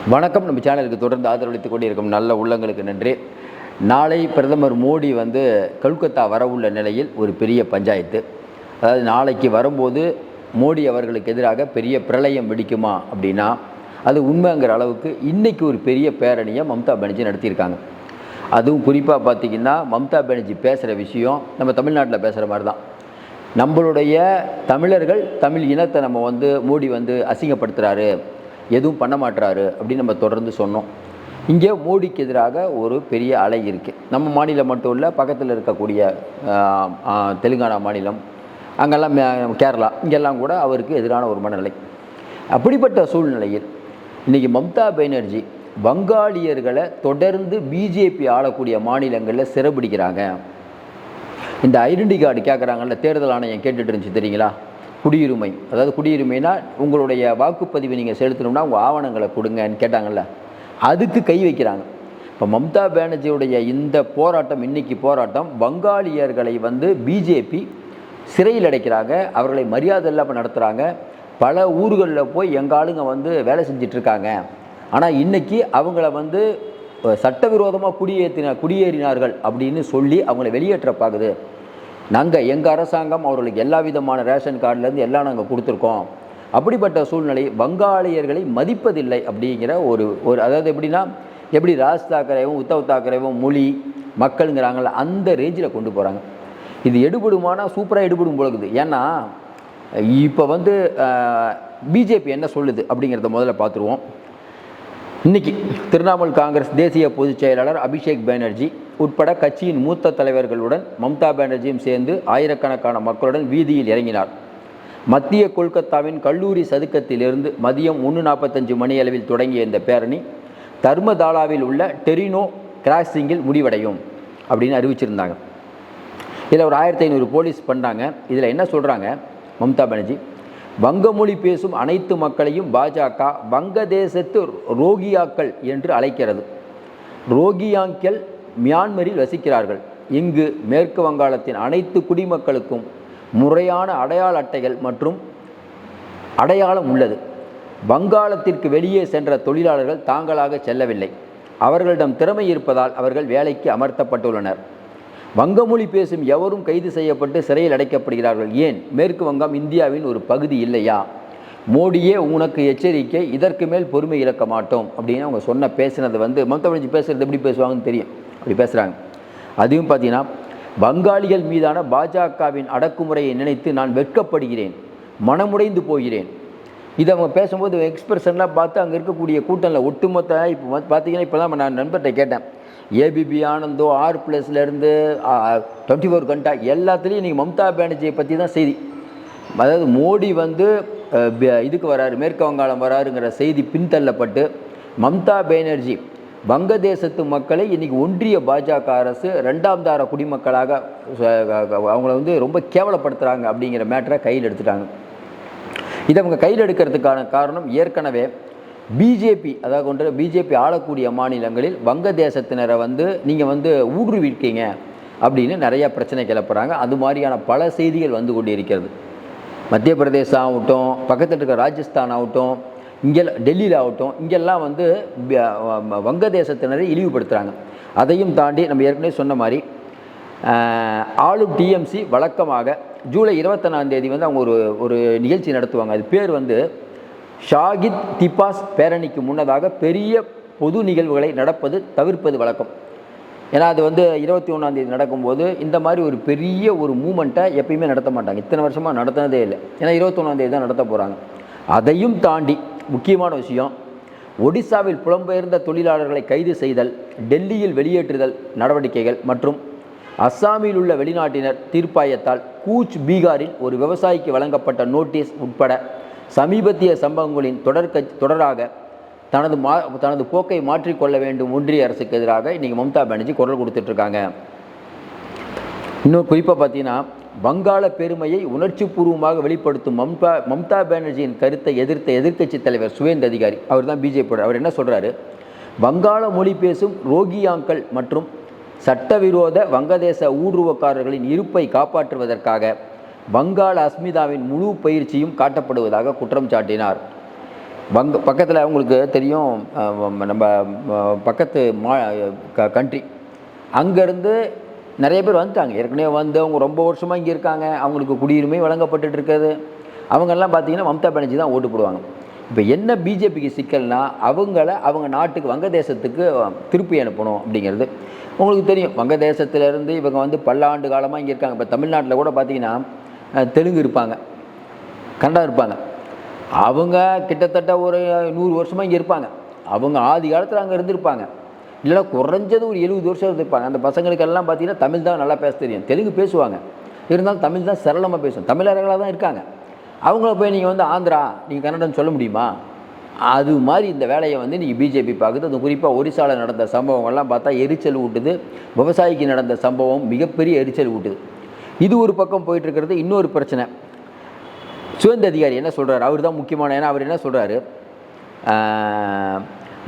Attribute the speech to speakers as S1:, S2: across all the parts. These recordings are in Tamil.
S1: வணக்கம். நம்ம சேனலுக்கு தொடர்ந்து ஆதரவளித்துக் கொண்டிருக்கும் நல்ல உள்ளங்களுக்கு நன்றி. நாளை பிரதமர் மோடி கொல்கத்தா வரவுள்ள நிலையில் ஒரு பெரிய பஞ்சாயத்து. அதாவது நாளைக்கு வரும்போது மோடி அவர்களுக்கு எதிராக பெரிய பிரளயம் வெடிக்குமா அப்படின்னா அது உண்மைங்கிற அளவுக்கு இன்றைக்கி ஒரு பெரிய பேரணியை மம்தா பானர்ஜி நடத்தியிருக்காங்க. அதுவும் குறிப்பாக பார்த்திங்கன்னா மம்தா பானர்ஜி பேசுகிற விஷயம் நம்ம தமிழ்நாட்டில் பேசுகிற மாதிரி தான். நம்மளுடைய தமிழர்கள் தமிழ் இனத்தை நம்ம மோடி அசிங்கப்படுத்துகிறாரு, எதுவும் பண்ண மாட்டுறாரு அப்படின்னு நம்ம தொடர்ந்து சொன்னோம். இங்கே மோடிக்கு எதிராக ஒரு பெரிய அலை இருக்குது. நம்ம மாநிலம் மட்டும் இல்லை, பக்கத்தில் இருக்கக்கூடிய தெலுங்கானா மாநிலம், அங்கெல்லாம் கேரளா, இங்கெல்லாம் கூட அவருக்கு எதிரான ஒரு மனநிலை. அப்படிப்பட்ட சூழ்நிலையில் இன்றைக்கி மம்தா பானர்ஜி வங்காளியர்களை தொடர்ந்து பிஜேபி ஆளக்கூடிய மாநிலங்களில் சிறைபிடிக்கிறாங்க. இந்த ஐடென்டி கார்டு கேட்குறாங்கல்ல, தேர்தல் ஆணையம் கேட்டுட்டு இருந்துச்சு தெரியுங்களா, குடியுரிமை. அதாவது குடியுரிமைனா உங்களுடைய வாக்குப்பதிவை நீங்கள் செலுத்தணும்னா உங்கள் ஆவணங்களை கொடுங்கன்னு கேட்டாங்கல்ல, அதுக்கு கை வைக்கிறாங்க. இப்போ மம்தா பானர்ஜியுடைய இந்த போராட்டம், இன்றைக்கி போராட்டம், வங்காளியர்களை பிஜேபி சிறையில் அடைக்கிறாங்க, அவர்களை மரியாதை இல்லாமல் நடத்துகிறாங்க. பல ஊர்களில் போய் எங்கள் ஆளுங்க வேலை செஞ்சிட்ருக்காங்க. ஆனால் இன்றைக்கி அவங்கள சட்டவிரோதமாக குடியேறினார்கள் அப்படின்னு சொல்லி அவங்கள வெளியேற்ற பார்க்குது. எங்கள் அரசாங்கம் அவர்களுக்கு எல்லா விதமான ரேஷன் கார்டுலேருந்து எல்லாம் நாங்கள் கொடுத்துருக்கோம். அப்படிப்பட்ட சூழ்நிலை வங்காளியர்களை மதிப்பதில்லை அப்படிங்கிற ஒரு அதாவது எப்படி ராஜ் தாக்கரேவும் உத்தவ் தாக்கரேவும் மொழி மக்களுங்கிறாங்கள அந்த ரேஞ்சில் கொண்டு போகிறாங்க. இது எடுபடுமானா சூப்பராக எடுபடும் போகுது. ஏன்னா இப்போ பிஜேபி என்ன சொல்லுது அப்படிங்கிறத முதல்ல பார்த்துருவோம். இன்றைக்கி திரிணாமுல் காங்கிரஸ் தேசிய பொதுச் செயலாளர் அபிஷேக் பானர்ஜி உட்பட கட்சியின் மூத்த தலைவர்களுடன் மம்தா பானர்ஜியும் சேர்ந்து ஆயிரக்கணக்கான மக்களுடன் வீதியில் இறங்கினார். மத்திய கொல்கத்தாவின் கல்லூரி சதுக்கத்திலிருந்து மதியம் 1:45 மணி அளவில் தொடங்கிய இந்த பேரணி தர்மதாலாவில் உள்ள டெரினோ கிராசிங்கில் முடிவடையும் அப்படின்னு அறிவிச்சிருந்தாங்க. இதில் ஒரு 1500 போலீஸ் பண்ணாங்க. இதில் என்ன சொல்கிறாங்க மம்தா பானர்ஜி, வங்கமொழி பேசும் அனைத்து மக்களையும் பாஜக வங்கதேசத்து ரோகியாக்கள் என்று அழைக்கிறது. ரோகியாக்கள் மியான்மரில் வசிக்கிறார்கள். இங்கு மேற்கு வங்காளத்தின் அனைத்து குடிமக்களுக்கும் முறையான அடையாள அட்டைகள் மற்றும் அடையாளம் உள்ளது. வங்காளத்திற்கு வெளியே சென்ற தொழிலாளர்கள் தாங்களாக செல்லவில்லை. அவர்களிடம் திறமை இருப்பதால் அவர்கள் வேலைக்கு அமர்த்தப்பட்டுள்ளனர். வங்கமொழி பேசும் எவரும் கைது செய்யப்பட்டு சிறையில் அடைக்கப்படுகிறார்கள். ஏன்? மேற்கு வங்கம் இந்தியாவின் ஒரு பகுதி இல்லையா? மோடியே உனக்கு எச்சரிக்கை, இதற்கு மேல் பொறுமை இழக்க மாட்டோம் அப்படின்னு அவங்க பேசினது மம்தா பானர்ஜி பேசுகிறது எப்படி பேசுவாங்கன்னு தெரியும், அப்படி பேசுகிறாங்க. அதையும் பார்த்தீங்கன்னா, வங்காளிகள் மீதான பாஜகவின் அடக்குமுறையை நினைத்து நான் வெட்கப்படுகிறேன், மனமுடைந்து போகிறேன். இதை அவங்க பேசும்போது எக்ஸ்பிரஷன்லாம் பார்த்து அங்கே இருக்கக்கூடிய கூட்டத்தில் ஒட்டுமொத்த இப்போ பார்த்தீங்கன்னா, இப்போ தான் நான் நண்பர்கிட்ட கேட்டேன், ஏபிபி ஆனந்தோ R+லேருந்து 24 கண்டா எல்லாத்துலேயும் இன்றைக்கி மம்தா பானர்ஜியை பற்றி தான் செய்தி. அதாவது மோடி இதுக்கு வராரு, மேற்கு வங்காளம் வராருங்கிற செய்தி பின்தள்ளப்பட்டு மம்தா பானர்ஜி வங்கதேசத்து மக்களை இன்றைக்கி ஒன்றிய பாஜக அரசு 2ஆம் தார குடிமக்களாக அவங்கள ரொம்ப கேவலப்படுத்துகிறாங்க அப்படிங்கிற மேட்டரை கையில் எடுத்துட்டாங்க. இதை அவங்க கையில் எடுக்கிறதுக்கான காரணம் ஏற்கனவே பிஜேபி, அதாவது பிஜேபி ஆளக்கூடிய மாநிலங்களில் வங்கதேசத்தினரை நீங்கள் ஊடுருவிருக்கீங்க அப்படின்னு நிறையா பிரச்சனை கிளப்புறாங்க. அது மாதிரியான பல செய்திகள் கொண்டு இருக்கிறது. மத்திய பிரதேசம் ஆகட்டும், பக்கத்தில் இருக்கிற ராஜஸ்தான் ஆகட்டும், இங்கெல்லாம் டெல்லியில் ஆகட்டும், இங்கெல்லாம் வங்கதேசத்தினரை இழிவுபடுத்துகிறாங்க. அதையும் தாண்டி நம்ம ஏற்கனவே சொன்ன மாதிரி ஆளும் டிஎம்சி வழக்கமாக ஜூலை 21ஆம் தேதி அவங்க ஒரு நிகழ்ச்சி நடத்துவாங்க. அது பேர் ஷாகித் திபாஸ் பேரணிக்கு முன்னதாக பெரிய பொது நிகழ்வுகளை தவிர்ப்பது வழக்கம். ஏன்னா அது 21ஆம் தேதி நடக்கும்போது இந்த மாதிரி ஒரு பெரிய ஒரு மூமெண்ட்டை எப்பயுமே நடத்த மாட்டாங்க. இத்தனை வருஷமாக நடத்தினதே இல்லை. ஏன்னா 21ஆம் தேதி தான் நடத்த போகிறாங்க. அதையும் தாண்டி முக்கியமான விஷயம், ஒடிசாவில் புலம்பெயர்ந்த தொழிலாளர்களை கைது செய்தல், டெல்லியில் வெளியேற்றுதல் நடவடிக்கைகள் மற்றும் அஸ்ஸாமில் உள்ள வெளிநாட்டினர் தீர்ப்பாயத்தால் கூச் பீகாரில் ஒரு விவசாயிக்கு வழங்கப்பட்ட நோட்டீஸ் உட்பட சமீபத்திய சம்பவங்களின் தொடராக தனது போக்கை மாற்றிக்கொள்ள வேண்டும் ஒன்றிய அரசுக்கு எதிராக இன்றைக்கி மம்தா பானர்ஜி குரல் கொடுத்துட்ருக்காங்க. இன்னும் குறிப்பாக பார்த்தீங்கன்னா, வங்காள பெருமையை உணர்ச்சிபூர்வமாக வெளிப்படுத்தும் மம்தா பானர்ஜியின் கருத்தை எதிர்த்த எதிர்க்கட்சி தலைவர் சுவேந்து அதிகாரி, அவர் தான் பிஜேபி, அவர் என்ன சொல்கிறாரு, வங்காள மொழி பேசும் ரோகியாக்கள் மற்றும் சட்டவிரோத வங்கதேச ஊடுருவக்காரர்களின் இருப்பை காப்பாற்றுவதற்காக வங்காள அஸ்மிதாவின் முழு பயிற்சியும் காட்டப்படுவதாக குற்றம் சாட்டினார். பக்கத்தில் அவங்களுக்கு தெரியும், நம்ம பக்கத்து கண்ட்ரி அங்கேருந்து நிறைய பேர் வந்துட்டாங்க. ஏற்கனவே வந்து அவங்க ரொம்ப வருஷமாக இங்கே இருக்காங்க, அவங்களுக்கு குடியுரிமை வழங்கப்பட்டு இருக்கிறது. அவங்கெல்லாம் பார்த்திங்கன்னா மம்தா பானர்ஜி தான் ஓட்டு போடுவாங்க. இப்போ என்ன பிஜேபிக்கு சிக்கல்னா, அவங்க நாட்டுக்கு வங்கதேசத்துக்கு திருப்பி அனுப்பணும் அப்படிங்கிறது. உங்களுக்கு தெரியும், வங்கதேசத்திலேருந்து இவங்க வந்து பல்லாண்டு காலமாக இங்கே இருக்காங்க. இப்போ தமிழ்நாட்டில் கூட பார்த்திங்கன்னா தெலுங்கு இருப்பாங்க, கன்னடா இருப்பாங்க. அவங்க கிட்டத்தட்ட ஒரு 100 வருஷமாக இங்கே இருப்பாங்க. அவங்க ஆதி காலத்தில் அங்கே இருந்திருப்பாங்க. இல்லைனா குறைஞ்சது ஒரு 70 வருஷம் இருந்திருப்பாங்க. அந்த பசங்களுக்கெல்லாம் பார்த்திங்கன்னா தமிழ் தான் நல்லா பேச தெரியும், தெலுங்கு பேசுவாங்க, இருந்தாலும் தமிழ் தான் சரளமாக பேசும். தமிழர்களாக தான் இருக்காங்க. அவங்கள போய் நீங்கள் வந்து ஆந்திரா, நீங்கள் கன்னடம் சொல்ல முடியுமா? அது மாதிரி இந்த வேலையை வந்து நீங்கள் பிஜேபி பார்க்குது. அது குறிப்பாக ஒரிசாவில் நடந்த சம்பவங்கள்லாம் பார்த்தா எரிச்சல் ஊட்டுது. விவசாயிக்கு நடந்த சம்பவம் மிகப்பெரிய எரிச்சல் ஊட்டுது. இது ஒரு பக்கம் போயிட்டுருக்கிறது. இன்னொரு பிரச்சனை, சுவேந்த அதிகாரி என்ன சொல்கிறார்? அவர் தான் முக்கியமான. ஏன்னா அவர் என்ன சொல்கிறாரு,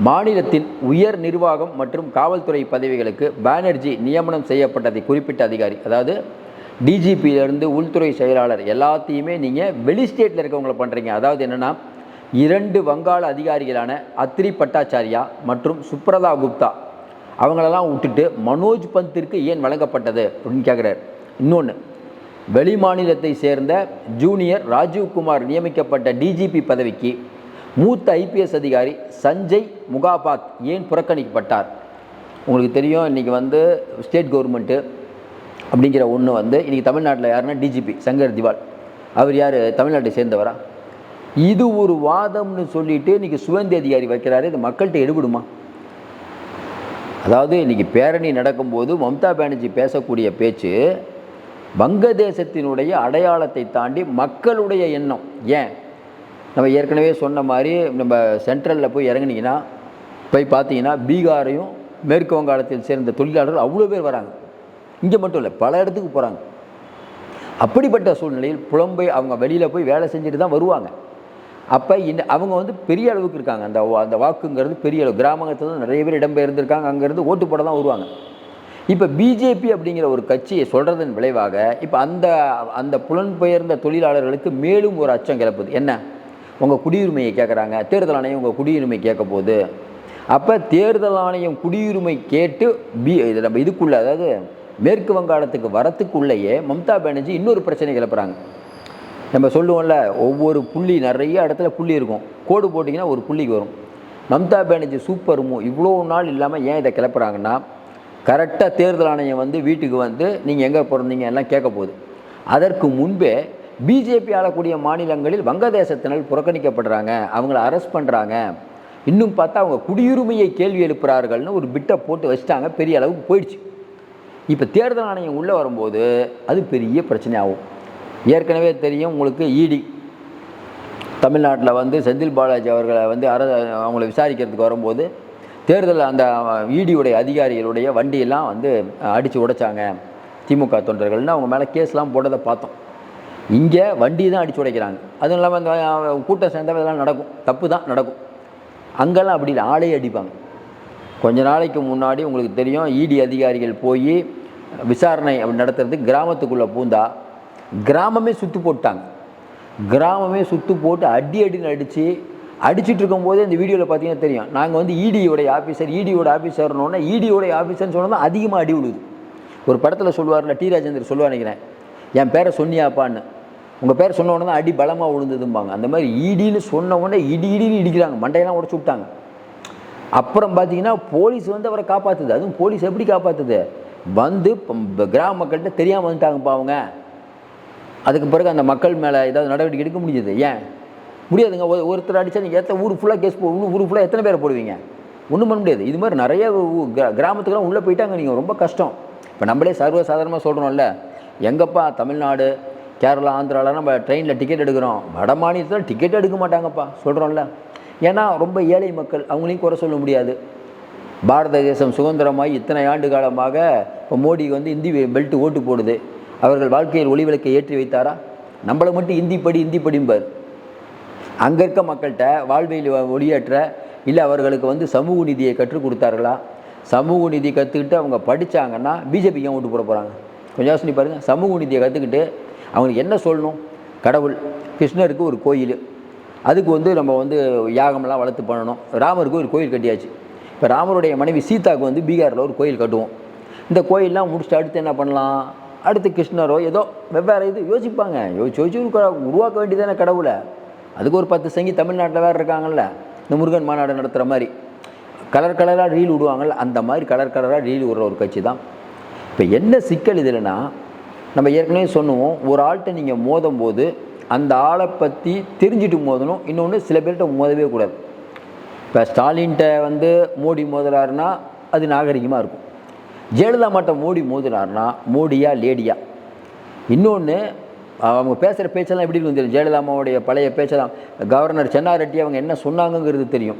S1: மாநிலத்தின் உயர் நிர்வாகம் மற்றும் காவல்துறை பதவிகளுக்கு பானர்ஜி நியமனம் செய்யப்பட்டதை குறிப்பிட்ட அதிகாரி, அதாவது டிஜிபியிலேருந்து உள்துறை செயலாளர் எல்லாத்தையுமே நீங்கள் வெளி ஸ்டேட்டில் இருக்கவங்களை பண்ணுறீங்க. அதாவது என்னென்னா, 2 வங்காள அதிகாரிகளான அத்ரி பட்டாச்சாரியா மற்றும் சுப்ரதா குப்தா அவங்களெல்லாம் விட்டுட்டு மனோஜ் பந்திற்கு ஏன் வழங்கப்பட்டது அப்படின்னு கேட்குறாரு. இன்னொன்று, வெளி மாநிலத்தை சேர்ந்த ஜூனியர் ராஜீவ்குமார் நியமிக்கப்பட்ட டிஜிபி பதவிக்கு மூத்த ஐபிஎஸ் அதிகாரி சஞ்சய் முகாபாத் ஏன் புறக்கணிக்கப்பட்டார்? உங்களுக்கு தெரியும், இன்றைக்கி வந்து ஸ்டேட் கவர்மெண்ட்டு அப்படிங்கிற ஒன்று வந்து இன்றைக்கி தமிழ்நாட்டில் யாருன்னா டிஜிபி சங்கர் திவால். அவர் யார்? தமிழ்நாட்டை சேர்ந்தவரா? இது ஒரு வாதம்னு சொல்லிட்டு இன்றைக்கி சுவேந்த அதிகாரி வைக்கிறாரு. இது மக்கள்கிட்ட எடுபடுமா? அதாவது இன்றைக்கி பேரணி நடக்கும்போது மம்தா பானர்ஜி பேசக்கூடிய பேச்சு வங்கதேசத்தினுடைய அடையாளத்தை தாண்டி மக்களுடைய எண்ணம். ஏன், நம்ம ஏற்கனவே சொன்ன மாதிரி நம்ம சென்ட்ரலில் போய் இறங்குனீங்கன்னா போய் பார்த்தீங்கன்னா பீகாரையும் மேற்கு வங்காளத்தில் சேர்ந்த தொழிலாளர்கள் அவ்வளோ பேர் வராங்க. இங்கே மட்டும் இல்லை, பல இடத்துக்கு போகிறாங்க. அப்படிப்பட்ட சூழ்நிலையில் அவங்க வெளியில் போய் வேலை செஞ்சுட்டு தான் வருவாங்க. அப்போ அவங்க வந்து பெரிய அளவுக்கு இருக்காங்க. அந்த வாக்குங்கிறது பெரிய அளவு. கிராமத்தில் நிறைய பேர் இடம்பெயர்ந்திருக்காங்க, அங்கேருந்து ஓட்டு போட தான் வருவாங்க. இப்போ பிஜேபி அப்படிங்கிற ஒரு கட்சியை சொல்கிறதன் விளைவாக இப்போ அந்த புலன்பெயர்ந்த தொழிலாளர்களுக்கு மேலும் ஒரு அச்சம் கிளப்புது. என்ன, உங்கள் குடியுரிமையை கேட்குறாங்க, தேர்தல் ஆணையம் உங்கள் குடியுரிமை கேட்க போகுது. அப்போ தேர்தல் ஆணையம் குடியுரிமை கேட்டு நம்ம இதுக்குள்ளே, அதாவது மேற்கு வங்காளத்துக்கு வரத்துக்குள்ளேயே மம்தா பானர்ஜி இன்னொரு பிரச்சனை கிளப்புறாங்க. நம்ம சொல்லுவோம்ல, ஒவ்வொரு புள்ளி நிறைய இடத்துல புள்ளி இருக்கும், கோடு போட்டிங்கன்னா ஒரு புள்ளிக்கு வரும். மம்தா பானர்ஜி சூப்பர் இவ்வளோ நாள் இல்லாமல் ஏன் இதை கிளப்புறாங்கன்னா, கரெக்டாக தேர்தல் ஆணையம் வந்து வீட்டுக்கு வந்து நீங்கள் எங்கே பிறந்தீங்க எல்லாம் கேட்க போகுது. அதற்கு முன்பே பிஜேபி ஆளக்கூடிய மாநிலங்களில் வங்கதேசத்தினர் புறக்கணிக்கப்படுறாங்க, அவங்கள அரெஸ்ட் பண்ணுறாங்க, இன்னும் பார்த்தா அவங்க குடியுரிமையை கேள்வி எழுப்புகிறார்கள்னு ஒரு பிட்டை போட்டு வச்சுட்டாங்க. பெரிய அளவுக்கு போயிடுச்சு. இப்போ தேர்தல் ஆணையம் உள்ளே வரும்போது அது பெரிய பிரச்சனை ஆகும். ஏற்கனவே தெரியும் உங்களுக்கு, இடி தமிழ்நாட்டில் வந்து செந்தில் பாலாஜி அவர்களை வந்து அவங்கள விசாரிக்கிறதுக்கு வரும்போது தேர்தல் அந்த இடியுடைய அதிகாரிகளுடைய வண்டியெல்லாம் வந்து அடித்து உடைச்சாங்க திமுக தொண்டர்கள்னு அவங்க மேலே கேஸ்லாம் போட்டதை பார்த்தோம். இங்கே வண்டி தான் அடித்து உடைக்கிறாங்க. அதுவும் இல்லாமல் அந்த கூட்டம் சேர்ந்தவங்க இதெல்லாம் நடக்கும், தப்பு தான் நடக்கும். அங்கெல்லாம் அப்படி இல்லை, ஆளையே அடிப்பாங்க. கொஞ்ச நாளைக்கு முன்னாடி உங்களுக்கு தெரியும், இடி அதிகாரிகள் போய் விசாரணை நடத்துறதுக்கு கிராமத்துக்குள்ளே பூந்தா கிராமமே சுற்று போட்டாங்க. கிராமமே சுற்று போட்டு அடின்னு அடிச்சுட்டு இருக்கும்போதே இந்த வீடியோவில் பார்த்தீங்கன்னா தெரியும். நாங்கள் வந்து இடியோடைய ஆஃபீஸர்னோடனே இடியோடைய ஆஃபீஸர்னு சொன்னால் தான் அதிகமாக அடி விடுது. ஒரு படத்தில் சொல்லுவார்ல, டி ராஜேந்தர் சொல்லுவார் நினைக்கிறேன், என் பேரை சொன்னியாப்பான்னு, உங்கள் பேரை சொன்ன உடனே தான் அடி பலமாக விழுந்ததும்பாங்க. அந்த மாதிரி இடின்னு சொன்ன உடனே இடின்னு இடிக்கிறாங்க, மண்டையெல்லாம் உடச்சு விட்டாங்க. அப்புறம் பார்த்தீங்கன்னா போலீஸ் வந்து அவரை காப்பாற்றுது. அதுவும் போலீஸ் எப்படி காப்பாற்றுது, வந்து கிராம மக்கள்கிட்ட தெரியாமல் வந்துட்டாங்கப்பா அவங்க. அதுக்கு பிறகு அந்த மக்கள் மேலே ஏதாவது நடவடிக்கை எடுக்க முடியுது? ஏன் முடியாதுங்க. ஒருத்தர் அடித்தா நீங்கள் ஊர் ஃபுல்லாக கேஸ் ஊர் ஃபுல்லாக எத்தனை பேரை போடுவீங்க? ஒன்றும் பண்ண முடியாது. இது மாதிரி நிறைய கிராமத்துக்கெல்லாம் உள்ளே போயிட்டாங்க. நீங்கள் ரொம்ப கஷ்டம். இப்போ நம்மளே சர்வசாதாரணமாக சொல்கிறோம்ல, எங்கப்பா தமிழ்நாடு, கேரளா, ஆந்திராவில் நம்ம ட்ரெயினில் டிக்கெட் எடுக்கிறோம், வட மாநிலத்தில் டிக்கெட் எடுக்க மாட்டாங்கப்பா சொல்கிறோம்ல. ஏன்னா ரொம்ப ஏழை மக்கள், அவங்களையும் குறை சொல்ல முடியாது. பாரத தேசம் சுதந்திரமாய் இத்தனை ஆண்டு காலமாக இப்போ மோடி வந்து இந்தி பெல்ட் ஓட்டு போடுது. அவர்கள் வாழ்க்கையில் ஒளிவிளக்கை ஏற்றி வைத்தாரா? நம்மளை மட்டும் இந்தி படிம்பார். அங்கே இருக்க மக்கள்கிட்ட வாழ்வையில் ஒளியேற்ற இல்லை அவர்களுக்கு வந்து சமூக நீதியை கற்றுக் கொடுத்தார்களா? சமூக நீதி கற்றுக்கிட்டு அவங்க படித்தாங்கன்னா பிஜேபிக்கு ஏன் ஓட்டு போட போகிறாங்க? கொஞ்சம் யோசனை பாருங்கள். சமூக நீதியை கற்றுக்கிட்டு அவங்களுக்கு என்ன சொல்லணும்? கடவுள், கிருஷ்ணருக்கு ஒரு கோயில், அதுக்கு வந்து நம்ம வந்து யாகமெல்லாம் வளர்த்து பண்ணணும். ராமருக்கு ஒரு கோயில் கட்டியாச்சு. இப்போ ராமருடைய மனைவி சீதாவுக்கு வந்து பீகாரில் ஒரு கோயில் கட்டுவோம். இந்த கோயிலெலாம் முடிச்சுட்டு அடுத்து என்ன பண்ணலாம், அடுத்து கிருஷ்ணரோ ஏதோ வெவ்வேறு இது யோசிப்பாங்க. யோசிச்சு உருவாக்க வேண்டியதானே கடவுளை. அதுக்கு ஒரு 10 சங்கி தமிழ்நாட்டில் வேறு இருக்காங்கல்ல, இந்த முருகன் மாநாடு நடத்துகிற மாதிரி கலர் கலராக ரீல் விடுவாங்கள்ல, அந்த மாதிரி கலர் கலராக ரீல் விடுற ஒரு கட்சி தான். இப்போ என்ன சிக்கல் இதில்னா, நம்ம ஏற்கனவே சொன்னுவோம், ஒரு ஆள்கிட்ட நீங்கள் மோதும் போது அந்த ஆளை பற்றி தெரிஞ்சுட்டு மோதணும். இன்னொன்று சில பேர்கிட்ட மோதவே கூடாது. இப்போ ஸ்டாலின்கிட்ட வந்து மோடி மோதுறாருன்னா அது நாகரிகமாக இருக்கும். ஜெயலலிதா மாட்ட மோடி மோதுனார்னா மோடியா லேடியா. இன்னொன்று அவங்க பேசுகிற பேச்செல்லாம் எப்படி இருக்கும் தெரியும். ஜெயலலிதாமாவுடைய பழைய பேச்செல்லாம் கவர்னர் சென்னாரெட்டி அவங்க என்ன சொன்னாங்கங்கிறது தெரியும்.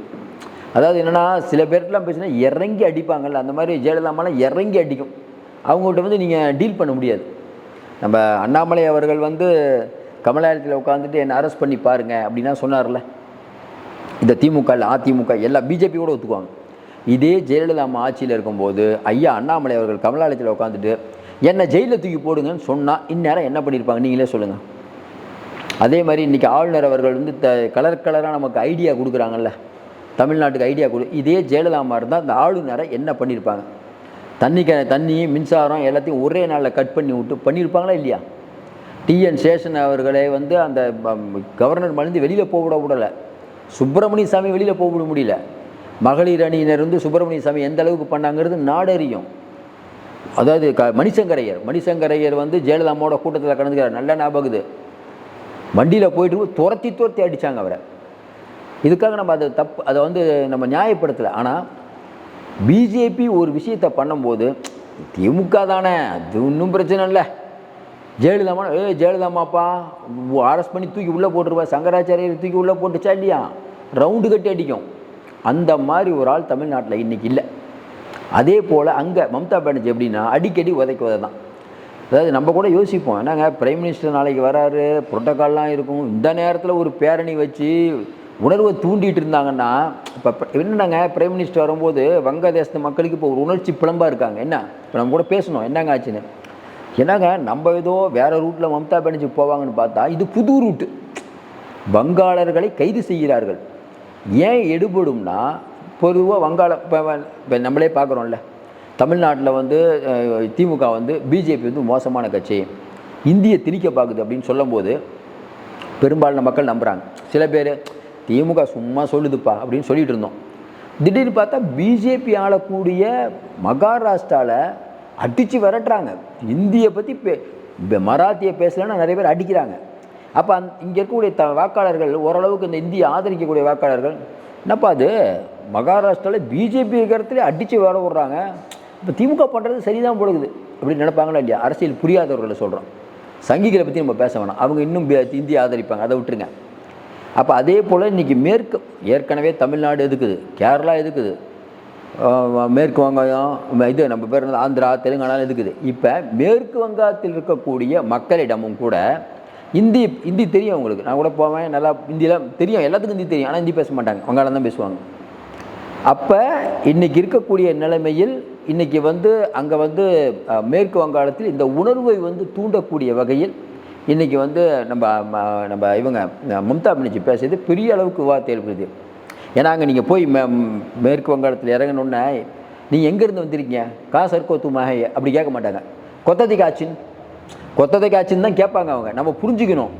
S1: அதாவது என்னென்னா, சில பேர்கிட்டலாம் பேசினா இறங்கி அடிப்பாங்கள்ல, அந்த மாதிரி ஜெயலலிதாமாலாம் இறங்கி அடிக்கும். அவங்கள்ட்ட வந்து நீங்கள் டீல் பண்ண முடியாது. நம்ம அண்ணாமலை அவர்கள் வந்து கமலாலயத்தில் உட்காந்துட்டு என்னை அரெஸ்ட் பண்ணி பாருங்கள் அப்படின்னா சொன்னார்ல. இந்த திமுக இல்லை அதிமுக எல்லா பிஜேபியோட ஒத்துக்குவாங்க. இதே ஜெயலலிதா அம்மா ஆட்சியில் இருக்கும்போது ஐயா அண்ணாமலை அவர்கள் கமலாலயத்தில் உட்காந்துட்டு என்னை ஜெயிலில் தூக்கி போடுங்கன்னு சொன்னால் இந்நேரம் என்ன பண்ணியிருப்பாங்க நீங்களே சொல்லுங்கள். அதே மாதிரி இன்றைக்கி ஆளுநர் அவர்கள் வந்து கலர் கலராக நமக்கு ஐடியா கொடுக்குறாங்கல்ல, தமிழ்நாட்டுக்கு ஐடியா இதே ஜெயலலிதா அம்மா இருந்தால் அந்த ஆளுநரை என்ன பண்ணியிருப்பாங்க. தண்ணி மின்சாரம் எல்லாத்தையும் ஒரே நாளில் கட் பண்ணி விட்டு பண்ணியிருப்பாங்களா இல்லையா. டிஎன் சேஷன் அவர்களை வந்து அந்த கவர்னர் மலிந்து வெளியில் போக விடலை. சுப்பிரமணிய சாமி வெளியில் போக விட முடியல. மகளிர் அணியினர் வந்து சுப்பிரமணிய சாமி எந்த அளவுக்கு பண்ணாங்கிறது நாடறியும். அதாவது மணிசங்கரையர் வந்து ஜெயலலிதா அம்மாவோட கூட்டத்தில் கலந்துக்கிறார். நல்ல ஞாபகம். வண்டியில் போயிட்டு துரத்தி அடித்தாங்க அவரை. இதுக்காக நம்ம அதை அதை வந்து நம்ம நியாயப்படுத்தலை. ஆனால் பிஜேபி ஒரு விஷயத்தை பண்ணும்போது திமுக தானே, அது ஒன்றும் பிரச்சனை இல்லை, ஜெயலலிதாமாப்பா அரெஸ்ட் பண்ணி தூக்கி உள்ளே போட்டுருவா, சங்கராச்சாரியர் தூக்கி உள்ளே போட்டுச்சா இல்லையா, ரவுண்டு கட்டி அடிக்கும். அந்த மாதிரி ஒரு ஆள் தமிழ்நாட்டில் இன்றைக்கி இல்லை. அதே போல் அங்கே மம்தா பானர்ஜி எப்படின்னா அடிக்கடி உதைக்குவதை தான். அதாவது நம்ம கூட யோசிப்போம், என்னங்க பிரைம் மினிஸ்டர் நாளைக்கு வராரு, புரோட்டோக்கால்லாம் இருக்கும், இந்த நேரத்தில் ஒரு பேரணி வச்சு உணர்வை தூண்டிகிட்டு இருந்தாங்கன்னா, இப்போ என்னங்க பிரைம் மினிஸ்டர் வரும்போது வங்கதேசத்து மக்களுக்கு இப்போ ஒரு உணர்ச்சி பிளம்பாக இருக்காங்க. என்ன இப்போ நம்ம கூட பேசணும் என்னங்க ஆச்சுன்னு. என்னங்க நம்ம ஏதோ வேறு ரூட்டில் மம்தா பானர்ஜி போவாங்கன்னு பார்த்தா இது புது ரூட்டு. வங்காளர்களை கைது செய்கிறார்கள். ஏன் எடுபடும்னா, பொதுவாக இப்போ நம்மளே பார்க்குறோம்ல, தமிழ்நாட்டில் வந்து திமுக வந்து பிஜேபி வந்து மோசமான கட்சி, இந்தியை திணிக்க பார்க்குது அப்படின்னு சொல்லும்போது பெரும்பாலான மக்கள் நம்புகிறாங்க. சில பேர் திமுக சும்மா சொல்லுதுப்பா அப்படின்னு சொல்லிட்டு இருந்தோம். திடீர்னு பார்த்தா பிஜேபி ஆளக்கூடிய மகாராஷ்டிராவில் அடித்து விரட்டுறாங்க. இந்தியை பற்றி மராத்தியை பேசலன்னா நிறைய பேர் அடிக்கிறாங்க. அப்போ இங்கே இருக்கக்கூடிய வாக்காளர்கள் ஓரளவுக்கு இந்த இந்தியை ஆதரிக்கக்கூடிய வாக்காளர்கள் என்னப்பா அது மகாராஷ்டிராவில் பிஜேபி இருக்கிறதுலே அடித்து வேற விடுறாங்க, இப்போ திமுக பண்ணுறது சரிதான் போடுது அப்படின்னு நினைப்பாங்களா இல்லையா. அரசியல் புரியாதவர்களை சொல்கிறோம். சங்கிகளை பற்றி நம்ம பேச வேணாம், அவங்க இன்னும் இந்தியை ஆதரிப்பாங்க, அதை விட்டுருங்க. அப்போ அதே போல் இன்றைக்கி மேற்கு ஏற்கனவே தமிழ்நாடு எதுக்குது, கேரளா எதுக்குது, மேற்கு வங்காயம் இது நம்ம பேர் ஆந்திரா தெலுங்கானா எதுக்குது. இப்போ மேற்கு வங்காளத்தில் இருக்கக்கூடிய மக்களிடமும் கூட ஹிந்தி தெரியும் அவங்களுக்கு. நான் கூட போவேன், நல்லா ஹிந்திலாம் தெரியும், எல்லாத்துக்கும் ஹிந்தி தெரியும், ஆனால் ஹிந்தி பேச மாட்டாங்க, வங்காளம் தான் பேசுவாங்க. அப்போ இன்றைக்கி இருக்கக்கூடிய நிலைமையில் இன்றைக்கி வந்து அங்கே வந்து மேற்கு வங்காளத்தில் இந்த உணர்வை வந்து தூண்டக்கூடிய வகையில் இன்றைக்கி வந்து நம்ம இவங்க மம்தா பானர்ஜி பேசுறது பெரிய அளவுக்கு விவாதத்தை எழுப்புது. ஏன்னா அங்கே நீங்கள் போய் மேற்கு வங்காளத்தில் இறங்கணுன்னா நீங்கள் எங்கேருந்து வந்திருக்கீங்க, காசர் கோத்து மகை அப்படி கேட்க மாட்டாங்க, கொத்ததை காட்சின்னு தான் கேட்பாங்க. அவங்க நம்ம புரிஞ்சுக்கணும்.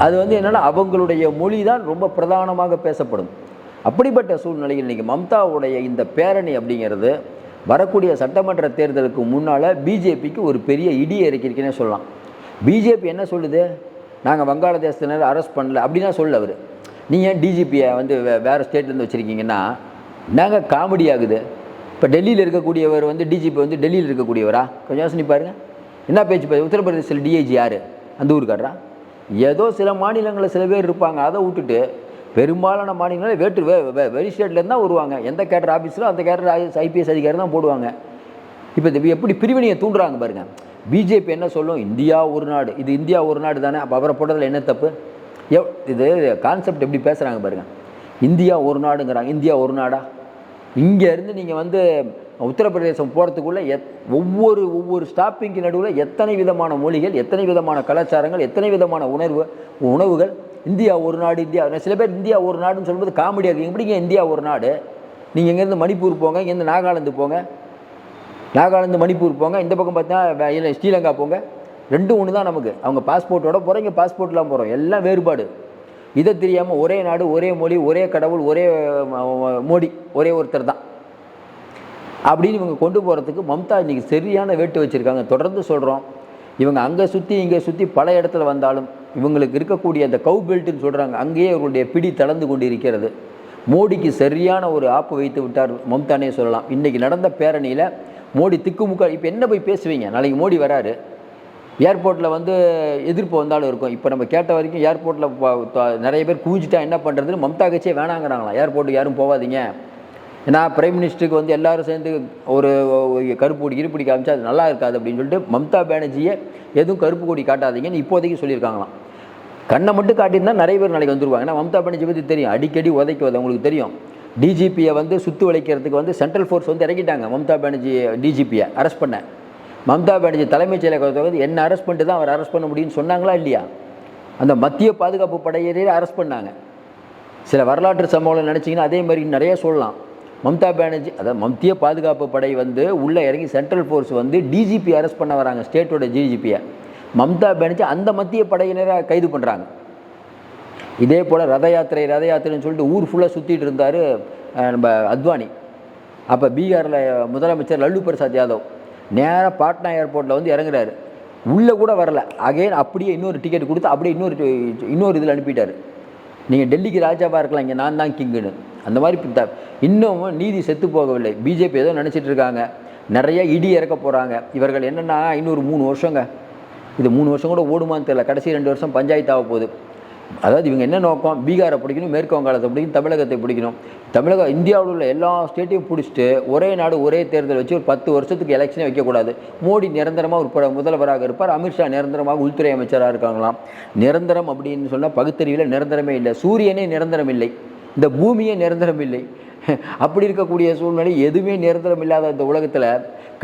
S1: அது வந்து என்னென்னா அவங்களுடைய மொழி தான் ரொம்ப பிரதானமாக பேசப்படும். அப்படிப்பட்ட சூழ்நிலையில் இன்றைக்கி மம்தாவுடைய இந்த பேரணி அப்படிங்கிறது வரக்கூடிய சட்டமன்ற தேர்தலுக்கு முன்னால் பிஜேபிக்கு ஒரு பெரிய இடியை இறக்கியிருக்கேன்னே சொல்லலாம். பிஜேபி என்ன சொல்லுது, நாங்கள் வங்காளதேசத்தினர் அரெஸ்ட் பண்ணல அப்படின்னா சொல்ல. அவர் நீங்கள் ஏன் டிஜிபியை வந்து வேறு ஸ்டேட்லேருந்து வச்சுருக்கீங்கன்னா நாங்கள் காமெடி ஆகுது. இப்போ டெல்லியில் இருக்கக்கூடியவர் வந்து டிஜிபி வந்து டெல்லியில் இருக்கக்கூடியவரா, கொஞ்சம் யோசனை பாருங்கள். என்ன பேச்சு உத்தரப்பிரதேசத்தில் டிஐஜி யார், அந்த ஊருக்காரரா. ஏதோ சில மாநிலங்களில் சில பேர் இருப்பாங்க, அதை விட்டுட்டு பெரும்பாலான மாநிலங்களில் வெரி ஸ்டேட்லேருந்து தான் வருவாங்க. எந்த கேடர் ஆஃபீஸில் அந்த கேடர் ஐபிஎஸ் அதிகாரி தான் போடுவாங்க. இப்போ இது எப்படி பிரிவினையை தூண்டுறாங்க பாருங்கள். பிஜேபி என்ன சொல்லும், இந்தியா ஒரு நாடு, இது இந்தியா ஒரு நாடு தானே, அப்போ அவரை போட்டதில் என்ன தப்பு. இது கான்செப்ட் எப்படி பேசுகிறாங்க பாருங்கள். இந்தியா ஒரு நாடுங்கிறாங்க, இந்தியா ஒரு நாடா. இங்கேருந்து நீங்கள் வந்து உத்தரப்பிரதேசம் போகிறதுக்குள்ளே ஒவ்வொரு ஸ்டாப்பிங்கு நடுவில் எத்தனை விதமான மொழிகள், எத்தனை விதமான கலாச்சாரங்கள், எத்தனை விதமான உணவுகள் இந்தியா ஒரு நாடு, இந்தியா சில பேர் இந்தியா ஒரு நாடுன்னு சொல்லும்போது காமெடியாக இருக்குது. எப்படிங்க இந்தியா ஒரு நாடு? நீங்கள் இங்கேருந்து மணிப்பூர் போங்க, இங்கேருந்து நாகாலாந்து போங்க, நாகாலாந்து மணிப்பூர் போங்க, இந்த பக்கம் பார்த்தா ஸ்ரீலங்கா போங்க, ரெண்டும் ஒன்று தான் நமக்கு. அவங்க பாஸ்போர்ட்டோட போகிறோம், இங்கே பாஸ்போர்ட்லாம் போகிறோம், எல்லாம் வேறுபாடு. இதை தெரியாமல் ஒரே நாடு, ஒரே மொழி, ஒரே கடவுள், ஒரே மோடி, ஒரே ஒருத்தர் தான் அப்படின்னு இவங்க கொண்டு போகிறதுக்கு மம்தா இன்றைக்கி சரியான வேட்டு வச்சுருக்காங்க. தொடர்ந்து சொல்கிறோம், இவங்க அங்கே சுற்றி இங்கே சுற்றி பல இடத்துல வந்தாலும் இவங்களுக்கு இருக்கக்கூடிய அந்த கவு பெல்ட்டுன்னு சொல்கிறாங்க, அங்கேயே இவர்களுடைய பிடி தளர்ந்து கொண்டு இருக்கிறது. மோடிக்கு சரியான ஒரு ஆப்பு வைத்து விட்டார் மம்தானே சொல்லலாம். இன்றைக்கி நடந்த பேரணியில் மோடி திக்குமுக்கா. இப்போ என்ன போய் பேசுவீங்க? நாளைக்கு மோடி வராரு, ஏர்போர்ட்டில் வந்து எதிர்ப்பு வந்தாலும் இருக்கும். இப்போ நம்ம கேட்ட வரைக்கும் ஏர்போர்ட்டில் நிறைய பேர் குவிஞ்சிட்டா என்ன பண்ணுறதுன்னு மம்தா கட்சியே வேணாங்கிறாங்களாம். ஏர்போர்ட்டுக்கு யாரும் போகாதீங்க, ஏன்னா பிரைம் மினிஸ்டருக்கு வந்து எல்லோரும் சேர்ந்து ஒரு கருப்பு கொடி இருப்பிடி காமிச்சா அது நல்லா இருக்காது அப்படின்னு சொல்லிட்டு மம்தா பானர்ஜியை எதுவும் கருப்பு கொடி காட்டாதீங்கன்னு இப்போதைக்கு சொல்லியிருக்காங்களாம். கண்ணை மட்டும் காட்டியிருந்தால் நிறைய பேர் நாளைக்கு வந்துருவாங்க. ஏன்னா மம்தா பானர்ஜி பற்றி தெரியும், அடிக்கடி உதைக்குவது உங்களுக்கு தெரியும். டிஜிபியை வந்து சுற்று வளைக்கிறதுக்கு வந்து சென்ட்ரல் ஃபோர்ஸ் வந்து இறக்கிட்டாங்க மம்தா பானர்ஜி டிஜிபியை அரெஸ்ட் பண்ண. மம்தா பானர்ஜி தலைமைச் செயலகத்தை வந்து என்ன அரெஸ்ட் பண்ணிட்டு தான் அவர் அரெஸ்ட் பண்ண முடியும்னு சொன்னாங்களா இல்லையா? அந்த மத்திய பாதுகாப்பு படையினரே அரெஸ்ட் பண்ணாங்க. சில வரலாற்று சம்பவங்களை நினச்சிங்கன்னா அதே மாதிரி நிறைய சொல்லலாம். மம்தா பானர்ஜி, அதாவது மத்திய பாதுகாப்பு படை வந்து உள்ளே இறங்கி சென்ட்ரல் ஃபோர்ஸ் வந்து டிஜிபி அரெஸ்ட் பண்ண வராங்க, ஸ்டேட்டோட டிஜிபியை. மம்தா பானர்ஜி அந்த மத்திய படையினரை கைது பண்ணுறாங்க. இதே போல் ரத யாத்திரைன்னு சொல்லிட்டு ஊர் ஃபுல்லாக சுற்றிட்டு இருந்தார் நம்ம அத்வானி. அப்போ பீகாரில் முதலமைச்சர் லல்லு பிரசாத் யாதவ் நேராக பாட்னா ஏர்போர்ட்டில் வந்து இறங்குறாரு, உள்ளே கூட வரல. அகைன் அப்படியே இன்னொரு டிக்கெட் கொடுத்து அப்படியே இன்னொரு இதில் அனுப்பிட்டார். நீங்கள் டெல்லிக்கு ராஜாவாக இருக்கலாம், இங்கே நான் தான் கிங்குன்னு. அந்த மாதிரி இன்னும் நீதி செத்து போகவில்லை. பிஜேபி ஏதோ நினச்சிட்டு இருக்காங்க, நிறைய இடி இறக்க போகிறாங்க. இவர்கள் என்னென்னா இன்னொரு 3 வருஷங்க, இது 3 வருஷம் கூட ஓடுமான்னு தெரியல, கடைசி 2 வருஷம் பஞ்சாயத்து ஆக போகுது. அதாவது இவங்க என்ன நோக்கம், பீகாரை பிடிக்கணும், மேற்கு வங்காளத்தை பிடிக்கணும், தமிழகத்தை பிடிக்கணும். இந்தியாவில் உள்ள எல்லா ஸ்டேட்டையும் பிடிச்சிட்டு ஒரே நாடு ஒரே தேர்தல் வச்சு ஒரு 10 வருஷத்துக்கு எலெக்ஷனே வைக்கக்கூடாது. மோடி நிரந்தரமாக ஒரு முதல்வராக இருப்பார், அமித்ஷா நிரந்தரமாக உள்துறை அமைச்சராக இருக்காங்களாம். நிரந்தரம் அப்படின்னு சொன்னால் பகுத்தறிவில் நிரந்தரமே இல்லை, சூரியனே நிரந்தரம் இல்லை, இந்த பூமியே நிரந்தரம் இல்லை. அப்படி இருக்கக்கூடிய சூழ்நிலை, எதுவுமே நிரந்தரம் இல்லாத இந்த உலகத்தில்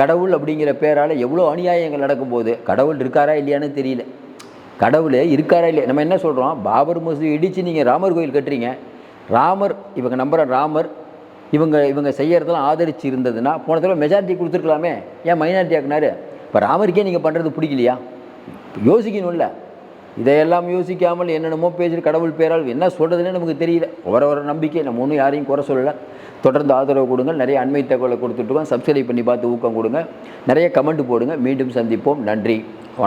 S1: கடவுள் அப்படிங்கிற பேரால் எவ்வளோ அநியாயங்கள் நடக்கும்போது கடவுள் இருக்காரா இல்லையான்னு தெரியல. கடவுள் இருக்காரா இல்லையா? நம்ம என்ன சொல்கிறோம், பாபர் மசூதி இடித்து நீங்கள் ராமர் கோயில் கட்டுறீங்க, ராமர் இவங்க நம்புகிற ராமர் இவங்க செய்யறதெல்லாம் ஆதரித்து இருந்ததுன்னா போன தடவை மெஜாரிட்டி கொடுத்துருக்கலாமே, ஏன் மைனாரிட்டி ஆக்குனாரு? இப்போ ராமருக்கே நீங்கள் பண்ணுறது பிடிக்கலையா? யோசிக்கணும்ல. இதையெல்லாம் யோசிக்காமல் என்னென்னமோ பேசுகிற கடவுள் பேரால் என்ன சொல்கிறதுன்னு நமக்கு தெரியல. வர நம்பிக்கை, நம்ம ஒன்றும் யாரையும் குறை சொல்லலை. தொடர்ந்து ஆதரவு கொடுங்க, நிறைய அண்மை தகவலை கொடுத்துட்ருக்கோம். சப்ஸ்கிரைப் பண்ணி பார்த்து ஊக்கம் கொடுங்க, நிறைய கமெண்ட் போடுங்க. மீண்டும் சந்திப்போம். நன்றி, வணக்கம்.